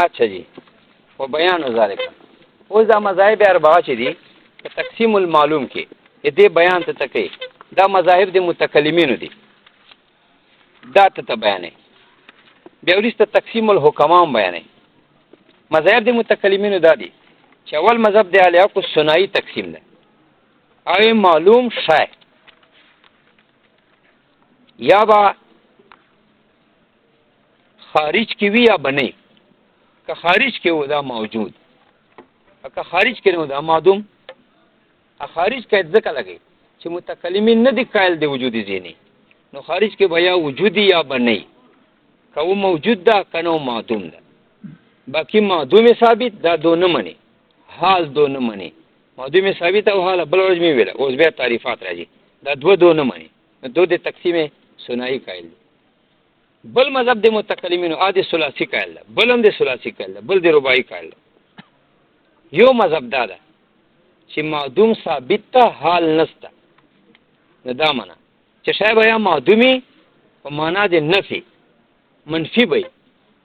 اچھا جی و بیان ذالک اوس دا مذاهب اربعه چې دي تقسیم المعلوم کې دې بیان ته تکي دا مذاهب د متکلمینو دي دا ته بیانې بیا وروسته تقسیم الحکما بیانې مذاهب د متکلمینو دا دي چې اول مذهب د الیاق الثنائی تقسیم ده او معلوم شای یا با خارج کی وی یا بنی که خارج کې و دا موجود که خارج کې نو دا معدوم خارج کې ځکه لګي چې متکلمین نه دي قائل دی وجودي ذهني نو خارج کې بیا وجودي یا بنی که موجود ده کنو معدوم ده باقی معدوم ثابت دا دو نه مني حال دو نه مني معدوم ثابت او حال بل ورځ می ویل اوس بیا تعریفات راځي دا دو نه مني دو د تقسیم ثنائی قائل دي بل مذهب د متکلمینو عادي ثلاثي قائل ده بل هم د ثلاثي قائل ده بل د رباعي قائل ده یو مذهب دا ده چې معدوم ثابت ته حال نسته نه دا معنا چې شاید یا معدومي په معنا د نفي منفي وي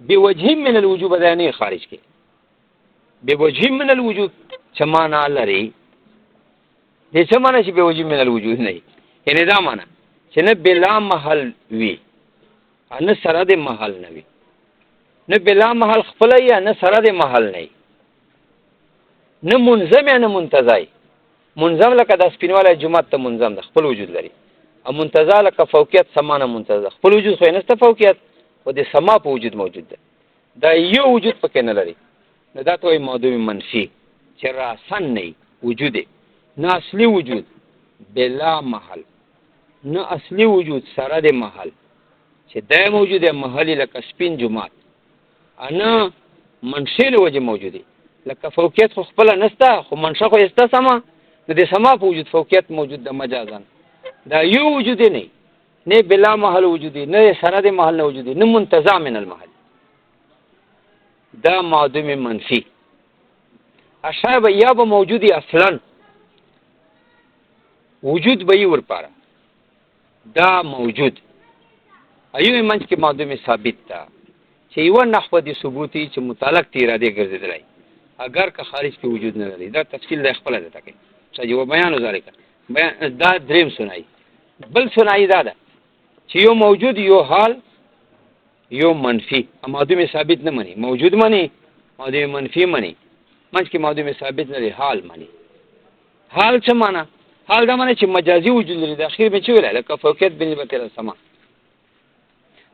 بوجه من الوجوب ده نه خارج کې بوجه من الوجود چې معنا لري دې څه معنا چې بوجه من الوجود نه یعنی دا معنا چې نه بلا محل وي ان سره د محل نه وي نه بلا محل خپل یا نه سره د محل نه نه منظم یا نه منتزع منظم لکه د سپینواله جمعه ته منظم د خپل وجود لري او منتزع لکه فوقیت سمانه منتزع خپل وجود خو نه ست فوقیت او د سما په وجود موجود ده دا یو وجود پکې نه لري نو دا ته معدوم منفي چې راسن نه وجود نه اصلي وجود بلا محل نه اصلي وجود سره د محل چې دا موجوده محلي لکه سپین جمعات انا منشل وجه موجودي لکه فوقیت خو خپل نسته خو منشه خو استه سما د سما په وجود فوقیت موجود ده مجازن دا یو وجود نه بلا محل وجودي نه سره د محل نه وجودي نه منتزع من المحل دا معدوم منفي اشعب یا به موجودي اصلا وجود به ور پاره دا موجود ایو منځ کې معدوم ثابت ده چې یو نحو دي ثبوتي چې متعلق تی اراده ګرځیدلای اگر که خارج کې وجود نه لري دا تفصیل د خپل ده تکي چې یو بیان ذالک بیان دا دریم سنای بل سنای دا ده چې یو موجود یو حال یو منفي معدوم ثابت نه مني موجود مني معدوم منفي مني منځ کې معدوم ثابت نه لري حال مني حال څه معنا حال دا معنی چې مجازي وجود لري د اخر به چې ویل لکه فوقیت بنسبت الى السما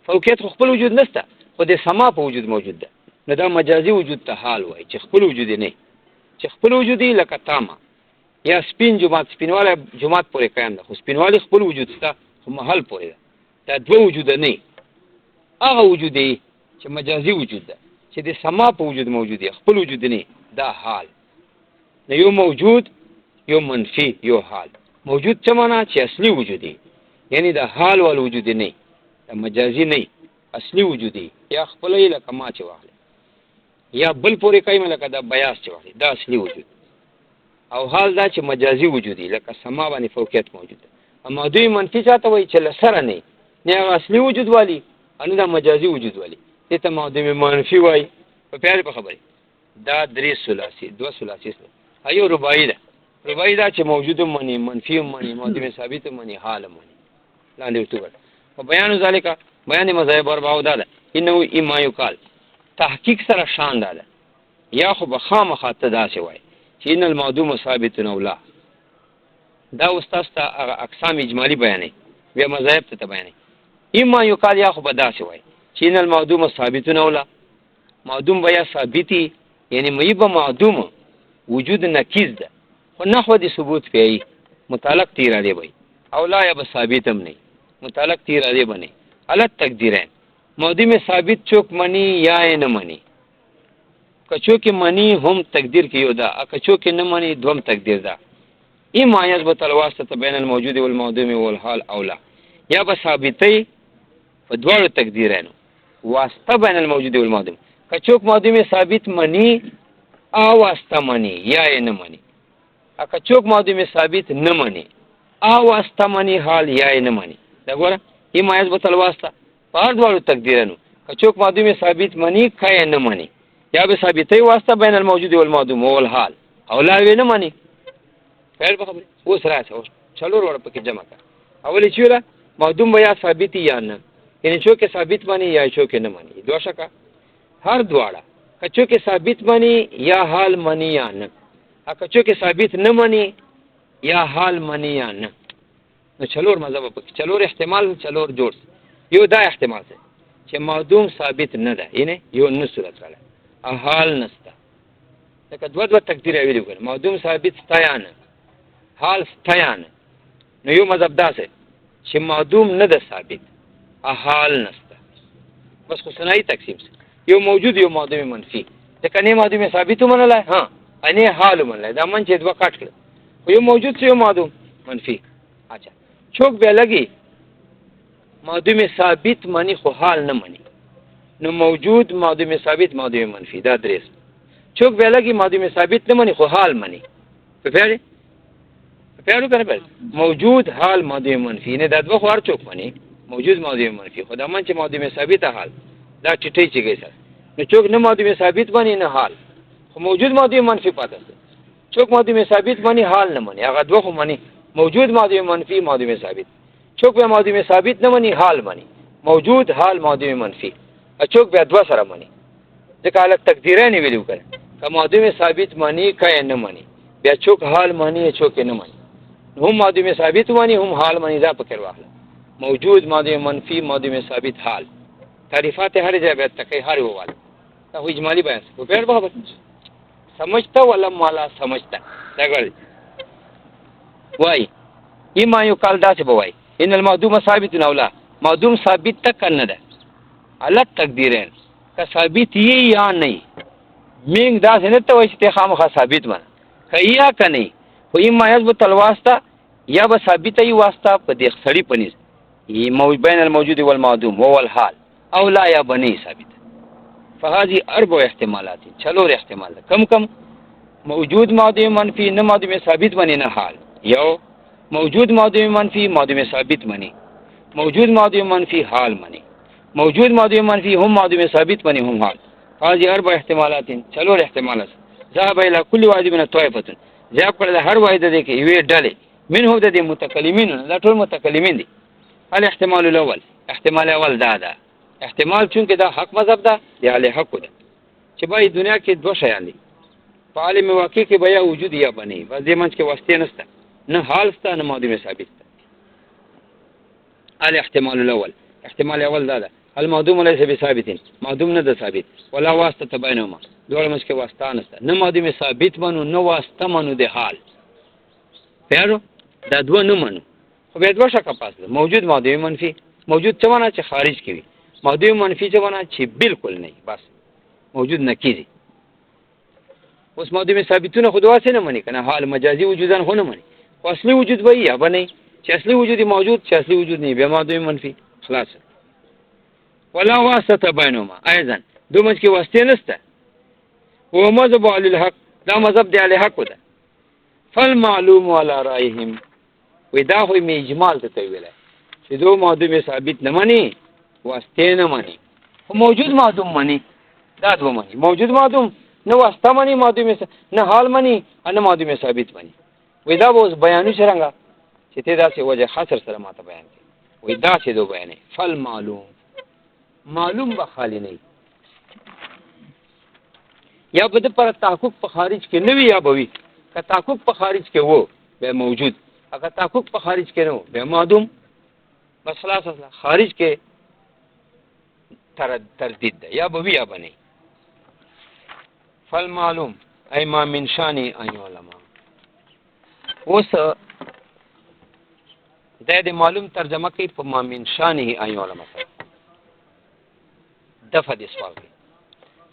فوقیت خپل وجود نشته خو د سما په وجود موجود ده نو دا مجازي وجود ته حال وای چې خپل وجود نه چې خپل وجود لکه تامه یا سپین جمعات سپینواله جمعات پورې قائم ده خو سپینواله خپل وجود ته خو محل پورې ده دا دوه وجود نه هغه وجود دی چې مجازي وجود ده چې د سما په وجود موجود دی خپل وجود نه دا حال نو یو موجود یو منفي یو حال موجود څه معنا چې اصلي وجود دی یعنی دا حال ول وجود نه دا مجازي نه اصلي وجود دی یا خپل لکه ما چې واخلي یا بل پورې قائم لکه دا بیاس چې واخلي دا اصلي وجود او حال دا چې مجازي وجود دی لکه سما باندې فوقیت موجود ده اما دوی منفي چاته وای چې لسره نه اصلي وجود والی ان دا مجازي وجود والی دې ته معدوم منفي وای په پیار په خبره دا درې ثلاثي دوه ثلاثي ایو رباعي ده رباعي دا چې موجود مني منفي مني معدوم ثابت مني حال مني لاندې ورته په بیان ذالک بیان مذهب اربعه ده انه ایما یقال تحقیق سره شان ده یا خو بخامه خاطه داسې وای چې ان المعدوم ثابت اولا دا استاد ته اقسام اجمالی بیانې بیا مذهب ته بیانې ایما یقال یا خو بداسې وای چې ان المعدوم ثابت اولا معدوم بیا ثابتی یعنی مېب معدوم وجود نقیض ده خو نحو د ثبوت پیي متعلق تیر دی وای او لا یا ثابتم نه متعلق تیر دی بنه الگ تقدیرین معدوم ثابت چوک منی یا نه منی کچو کې منی هم تقدیر کې یو ده کچو کې نه منی دوم تقدیر ده ایما یثبت الواسطه بین الموجود والمعدوم والحال اولا یا به ثابتې په دوه تقدیرانو واسطه بین الموجود والمعدوم کچو معدوم ثابت منی او واسطه منی یا نه منی کچو معدوم ثابت نه منی او واسطه منی حال یا نه منی دا ګوره ایما یثبت الواسطه په دوه تقدیرانو کچو معدوم ثابت منی کای نه منی یا به ثابتې واسطه بین الموجود والمعدوم او الحال او لا وی نه مانی خیر به خبره اوس راځه اوس څلور ور پکې جمع کا اولی چې ولا معدوم یا ثابت یا نه یعنی چې کې ثابت مانی یا چې کې نه مانی دوه شکا هر دواړه کچو کې ثابت مانی یا حال مانی یا نه کچو کې ثابت نه مانی یا حال مانی یا نه نو څلور مذهب پکې څلور احتمال څلور جوړ یو دا احتمال دی چې معدوم ثابت نه ده یعنی یو نه صورت راځي حال نسته لکه دوه تقدیر ویلو کړه معدوم ثابت ستایان حال ستایان نو یو مذهب دا سه چې معدوم نه ده ثابت حال نسته بس خو ثنائی تقسیم سه یو موجود یو معدوم منفی ځکه نه معدوم ثابت منلای ها اني حال منلای دا من چې دوه کټ کړ یو موجود یو معدوم منفی اچھا چوک به لګي معدوم ثابت معنی خو حال نه معنی نو موجود معدوم ثابت معدوم منفی دا درس چوک به لګي معدوم ثابت نه معنی خو حال معنی په پیارو کنه بل موجود حال معدوم منفی نه دا دوه خو هر چوک معنی موجود معدوم منفی خدا من چې معدوم ثابت حال دا ټټی چیږي سر نو چوک نه معدوم ثابت معنی نه حال خو موجود معدوم منفی پاتې چوک معدوم ثابت معنی حال نه معنی هغه دوه خو معنی موجود معدوم منفی معدوم ثابت چوک به معدوم ثابت نه معنی حال معنی موجود حال معدوم منفی چوک به دوه سره معنی ځکه الګ تقدیرین ویلو کړه که معدوم ثابت معنی کای نه معنی بیا چوک حال معنی چوک نه معنی هم معدوم ثابت معنی هم حال معنی دا پکې واخله موجود معدوم منفی معدوم ثابت حال تعریفات هر ځای به تکي هر وواله دا خو اجمالی بیان په پیر به سمجھتا ولا مالا سمجھتا دا ګل وای ایما یو کال دا څه بوای ان المعدوم ثابت او لا معدوم ثابت تک نه ده علت تقدیرین که ثابت یې یا نه مینګ دا نه ته وای چې خامخا ثابت من کیا کني خو ایما یثبت الواسطه یا به ثابت ای واسطه په دې سړی پنيز ای موجود بین الموجود والمعدوم هو الحال او لا یا بني ثابت فهذه اربع احتمالات چلور احتمال کم موجود معدوم منفی نه معدوم ثابت منی نه حال یو موجود معدوم منفی معدوم ثابت منی موجود معدوم منفی حال منی موجود معدوم منفی هم معدوم ثابت منی هم حال هذه اربع احتمالات چلور احتمالات ذهب الى كل واحد من الطائفه ذهب کړل هر واحد دې کې یوې ډلې منهم د متکلمین لا ټول متکلمین دي الاحتمال الاول احتمال اول دا احتمال چونکه دا حق مذهب ده دی علی حق ده چې بای دنیا کې دوه شیان دي په عالم واقع کې بیا وجود یا بنی بس دې منځ کې واسطه نشته نه حال سته نه معدوم ثابت ده الاحتمال الاول احتمال اول دا ده المعدوم ليس بثابت معدوم نه ده ثابت ولا واسطه بینهما دوه منځ کې واسطه نشته نه معدوم ثابت منو نه واسطه منو ده حال پیارو دا دوه نه منو خو به دوه شکه پاس موجود معدوم منفی موجود څه معنا چې خارج کوي معدوم منفی څه معنا چې بالکل نه بس موجود نه کیږي اوس معدوم ثابتونه خو دوه څه نه مني کنه حال مجازي وجودان خو نه مني خو اصلي وجود وایي یا بني چې اصلي وجود موجود چې اصلي وجود نه به معدوم منفی خلاص ولا واسطه بینهما ايضا دومره کې واسطه نشته هو مذهب علی الحق دا مذهب دی علی حق ده فالمعلوم على رايهم ودا خو می اجمال ته ویل چې دو معدوم ثابت نه مني واسطه نه مني خو موجود معدوم مني دا دو مني موجود معدوم نه واسطه مني معدوم نه حال مني نه معدوم ثابت مني ودا اوس بیانو څنګه چې ته دا څه وجه حاصل سره ماته بیان کړي ودا څه دو بیان فالمعلوم معلوم به خالی نه یا بده پر تحقق په خارج کې نه وی یا بوي که تحقق په خارج کې وو به موجود اگر تحقق په خارج کې نو به معدوم بس خلاص خارج کې تردید ده یا بوي یا بني فالمعلوم ای ما من شان ای علماء اوس د معلوم ترجمه کوي په ما من شان ای علماء دفع د سوال کوي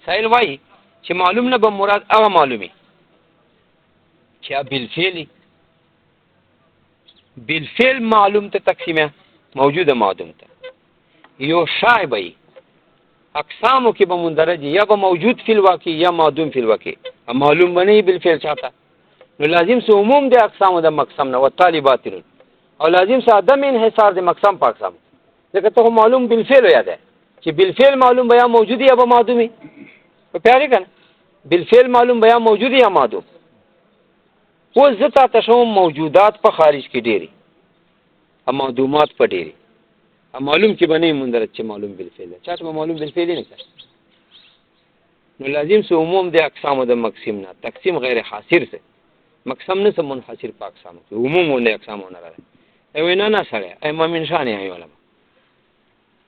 سائل وای چې معلوم نه به مراد هغه معلومي چې بالفعل معلوم ته تقسیمه موجوده معدوم ته یو شایبی اقسامو کې به مندرج یا به موجود فی الواقع یا معدوم فی الواقع معلوم بنی بالفعل چاته نو لازم سه عموم د اقسامو د مقسم نه وطالبات او لازم سه عدم انحصار د مقسم په اقسام ځکه ته معلوم بالفعل یاد ہے چې بالفعل معلوم بیا موجودی یا به معدومی په پیاري کنه بالفعل معلوم بیا موجود یا معدوم. او زتا تشوم موجودات په خارج کې ډېری او معدومات په ډېری معلوم کې بنې مندرت چې معلوم بالفعل چاته معلوم بالفعل نه کړ. نو لازم سو عموم د اقسام د مقسم نه تقسیم غیر حاصر سے مقسم نه سم منحصر په اقسام کې عموم د اقسام نه راځي. ایو نه سره ایمه من شان یې علم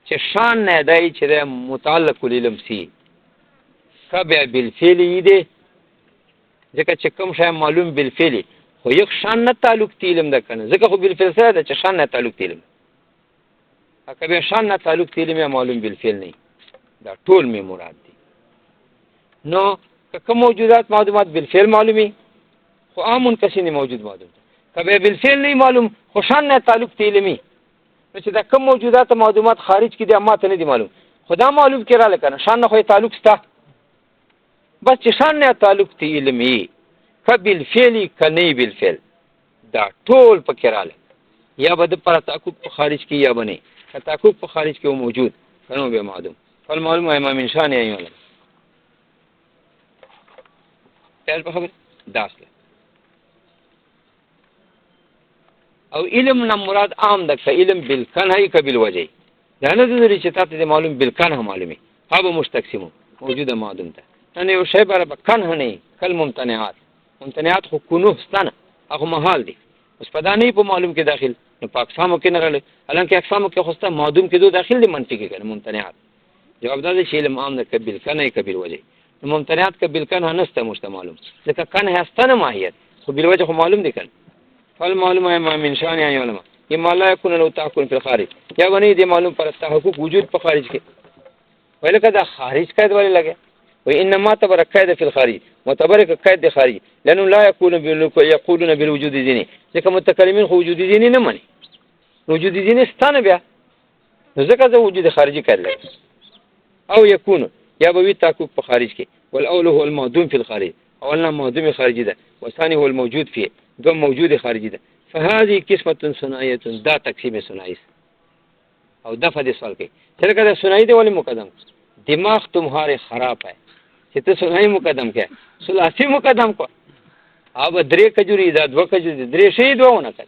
چې شان نه دای چې متعلق العلم سی کبه بالفعل دې ځکه چې کوم شی معلوم بالفعل خو یک شان نه تعلق علم ده کنه ځکه خو بالفعل سره د چې شان نه تعلق علم کبه شان نه تعلق علم معلوم بالفعل نه دا ټول می مراد دي. نو کوم موجودات معلومات بالفعل معلومي خو عام کسي موجود معلوم کبه بالفعل نه معلوم خو شان نه تعلق علمي چې دا کوم موجودات معلومات خارج کې دي اما ته نه دي معلوم خدا معلوم کړه لکنه شان نه خو تعلق ستا بس چې شان نه تعلق تی علمي کبل فعلی کني بالفعل دا ټول پکې رااله یا بد پر تعقب په خارج کې یا بني تعقب په خارج کې موجود کنو به معلوم فالمعلوم امام من شان یې علم تل په خبر داسله او علم نه مراد عام ده علم بالکنه کبل وجه دا نه ضروري چې تاسو معلوم بالکنه معلومي هغه مستقسمو موجوده معلوم ده ان یو شی بر کنه نه کل ممتنعات خو کنوه ستنه هغه محال دي اوس په دانه په معلوم کې داخل نو په اقسامو کې نه غل الانکه اقسامو کې خوسته معدوم کې دو داخل دي منفي کې کنه ممتنعات جواب دا چې علم عام ده کبل کنه کبل وجه ممتنعات کبل کنه نسته معلوم ځکه کنه هستنه ماهیت خو بل وجه خو معلوم دي کنه فالمعلوم ما من شان يعني علماء اما لا يكون له تحكم في الخارج یا غني دي معلوم پر تحقق وجود په خارج کې ولکه دا خارج قید ولې لګي وانما تبرك قید في الخارج متبرك قید خارج لانه لا يقولون بالوجود ذهني ځکه متکلمین خو وجود ذهني نه مانی وجود ذهني ستانه بیا ځکه زه وجود خارجي کړل او يكون یا به تحقق په خارج کې والاول هو المعدوم في الخارج اولنا معدوم خارجي ده والثاني هو الموجود فيه دو موجود خارجي ده فهذه قسمه ثنائيه دا تقسیم ثنائي او دفع دې سوال کوي چې کله ثنائي دی ولې مقدم دماغ تمہارے خراب ہے چې ته ثنائي مقدم کې ثلاثي مقدم کو اب درې کجوري دا دوه کجوري درې شی دوونه کړ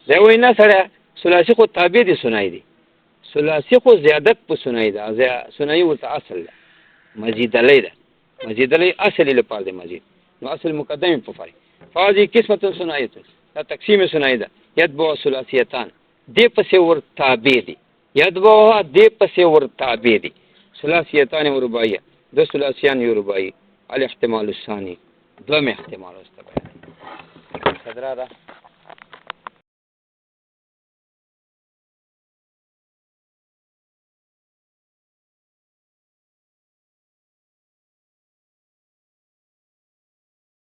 دا وینا سره ثلاثي خو تابع دي ثنائي دي ثلاثي خو زیادت په ثنائي ده ثنائي او اصل ده مزید علی ده مزید علی اصل لپاره ده مزید نو اصل مقدم په فرق فاضي قسمه ثنائيه دا تقسیم ثنائي ده يتبع ثلاثيتان دې پسې ور تابع دي يتبع دې پسې ور تابع دي ثلاثيتان ورباعيه دو ثلاثيان ورباعي الاحتمال الثاني دوم احتمال واستبعاد صدره